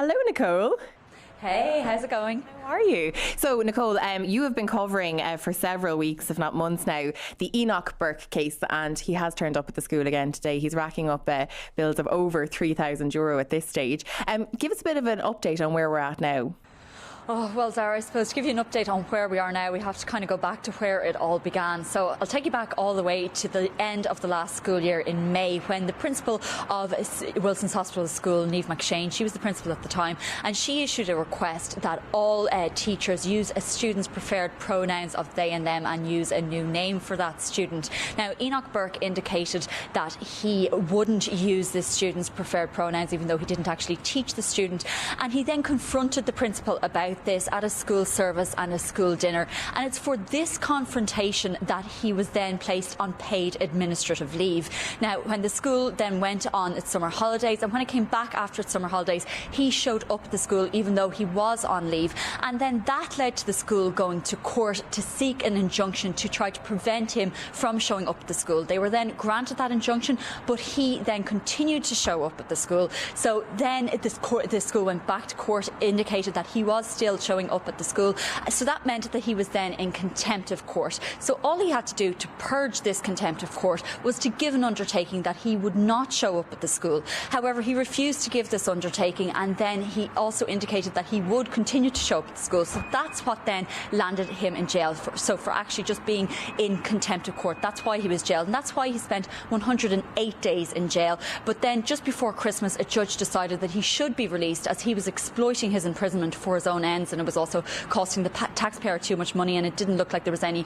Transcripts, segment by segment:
Hello, Nicole. Hey, how's it going? How are you? So, Nicole, you have been covering for several weeks, if not months now, the Enoch Burke case, and he has turned up at the school again today. He's racking up bills of over €3,000 at this stage. Give us a bit of an update on where we're at now. Oh, well, Zara, I suppose to give you an update on where we are now, we have to kind of go back to where it all began. So I'll take you back all the way to the end of the last school year in May, when the principal of Wilson's Hospital School, Niamh McShane, she was the principal at the time, and she issued a request that all teachers use a student's preferred pronouns of they and them and use a new name for that student. Now, Enoch Burke indicated that he wouldn't use this student's preferred pronouns, even though he didn't actually teach the student, and he then confronted the principal about this at a school service and a school dinner, and it's for this confrontation that he was then placed on paid administrative leave. Now, when the school then went on its summer holidays, and when it came back after its summer holidays, he showed up at the school even though he was on leave, and then that led to the school going to court to seek an injunction to try to prevent him from showing up at the school. They were then granted that injunction, but he then continued to show up at the school. So then the school went back to court, indicated that he was still showing up at the school. So that meant that he was then in contempt of court. So all he had to do to purge this contempt of court was to give an undertaking that he would not show up at the school. However, he refused to give this undertaking, and then he also indicated that he would continue to show up at the school. So that's what then landed him in jail for actually just being in contempt of court. That's why he was jailed, and that's why he spent 108 days in jail. But then just before Christmas, a judge decided that he should be released, as he was exploiting his imprisonment for his own ends, and it was also costing the taxpayer too much money, and it didn't look like there was any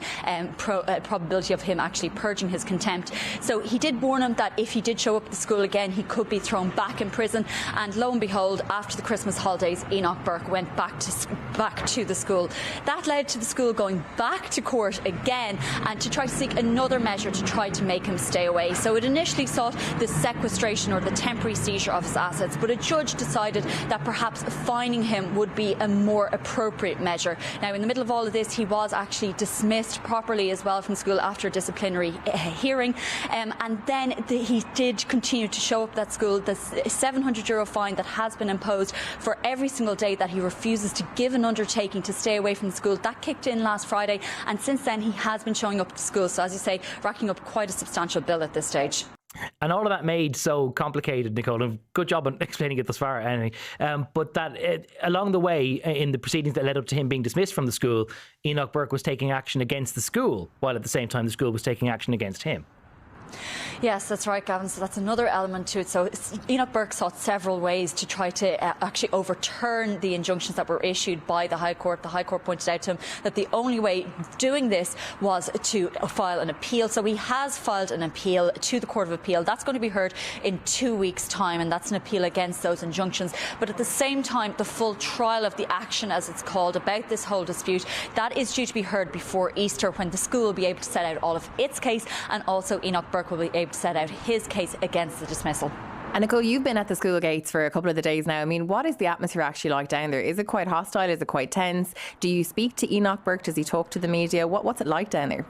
probability of him actually purging his contempt. So he did warn him that if he did show up at the school again, he could be thrown back in prison. And lo and behold, after the Christmas holidays, Enoch Burke went back to the school. That led to the school going back to court again, and to try to seek another measure to try to make him stay away. So it initially sought the sequestration or the temporary seizure of his assets, but a judge decided that perhaps fining him would be a more appropriate measure. Now, in the middle of all of this, he was actually dismissed properly as well from school after a disciplinary hearing, and then he did continue to show up at that school. The €700 fine that has been imposed for every single day that he refuses to give an undertaking to stay away from the school, that kicked in last Friday, and since then he has been showing up at the school. So, as you say, racking up quite a substantial bill at this stage. And all of that made so complicated, Nicole, and good job on explaining it thus far anyway, but that along the way in the proceedings that led up to him being dismissed from the school, Enoch Burke was taking action against the school, while at the same time the school was taking action against him. Yes, that's right, Gavin. So that's another element to it. So Enoch Burke sought several ways to try to actually overturn the injunctions that were issued by the High Court. The High Court pointed out to him that the only way of doing this was to file an appeal. So he has filed an appeal to the Court of Appeal. That's going to be heard in 2 weeks' time, and that's an appeal against those injunctions. But at the same time, the full trial of the action, as it's called, about this whole dispute, that is due to be heard before Easter, when the school will be able to set out all of its case, and also Enoch Burke will be able to set out his case against the dismissal. And Nicole, you've been at the school gates for a couple of the days now. I mean, what is the atmosphere actually like down there? Is it quite hostile? Is it quite tense? Do you speak to Enoch Burke? Does he talk to the media? What's it like down there?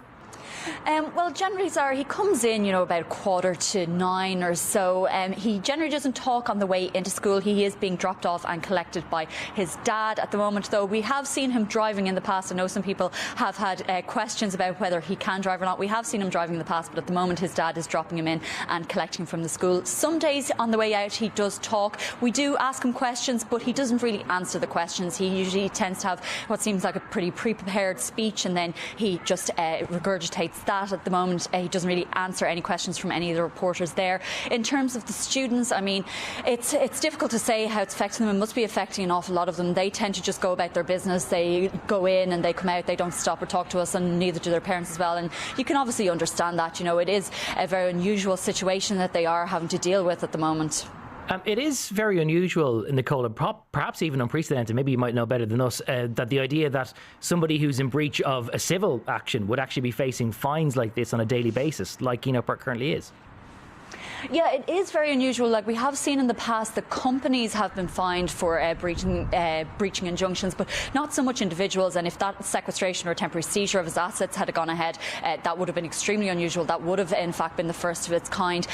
Well, generally, Zara, he comes in, about 8:45 or so. He generally doesn't talk on the way into school. He is being dropped off and collected by his dad at the moment, though. We have seen him driving in the past. I know some people have had questions about whether he can drive or not. We have seen him driving in the past, but at the moment his dad is dropping him in and collecting him from the school. Some days on the way out he does talk. We do ask him questions, but he doesn't really answer the questions. He usually tends to have what seems like a pretty pre-prepared speech, and then he just regurgitates that. At the moment, he doesn't really answer any questions from any of the reporters there. In terms of the students, I mean, it's difficult to say how it's affecting them. It must be affecting an awful lot of them. They tend to just go about their business. They go in and they come out. They don't stop or talk to us, and neither do their parents as well. And you can obviously understand that. It is a very unusual situation that they are having to deal with at the moment. It is very unusual, Nicole, and perhaps even unprecedented, maybe you might know better than us, that the idea that somebody who's in breach of a civil action would actually be facing fines like this on a daily basis, like Enoch Burke currently is. Yeah, it is very unusual. Like we have seen in the past, the companies have been fined for breaching injunctions, but not so much individuals. And if that sequestration or temporary seizure of his assets had gone ahead, that would have been extremely unusual. That would have, in fact, been the first of its kind.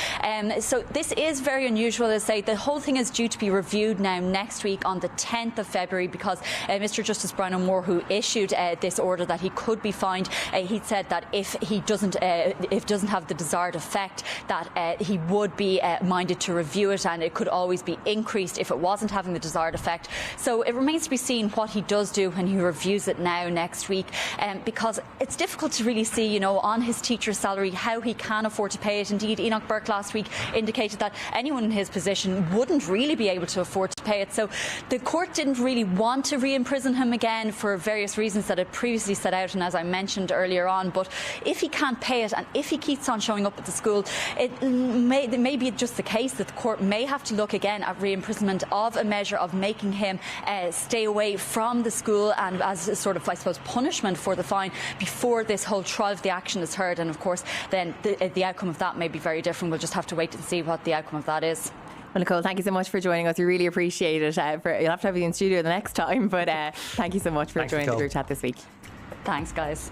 So this is very unusual. As I say, the whole thing is due to be reviewed now next week on the 10th of February because Mr. Justice Brian O'Moore, who issued this order that he could be fined, he said that if he doesn't have the desired effect, that he would be minded to review it, and it could always be increased if it wasn't having the desired effect. So it remains to be seen what he does do when he reviews it now next week, because it's difficult to really see, you know, on his teacher's salary how he can afford to pay it. Indeed, Enoch Burke last week indicated that anyone in his position wouldn't really be able to afford to pay it. So the court didn't really want to re-imprison him again for various reasons that it previously set out, and as I mentioned earlier on. But if he can't pay it, and if he keeps on showing up at the school, it may be just the case that the court may have to look again at re-imprisonment of a measure of making him stay away from the school, and as a sort of, I suppose, punishment for the fine before this whole trial of the action is heard. And of course, then the outcome of that may be very different. We'll just have to wait and see what the outcome of that is. Well, Nicole, thank you so much for joining us. We really appreciate it. You'll have to have you in studio the next time, but thank you so much for joining the group chat this week. Thanks, guys.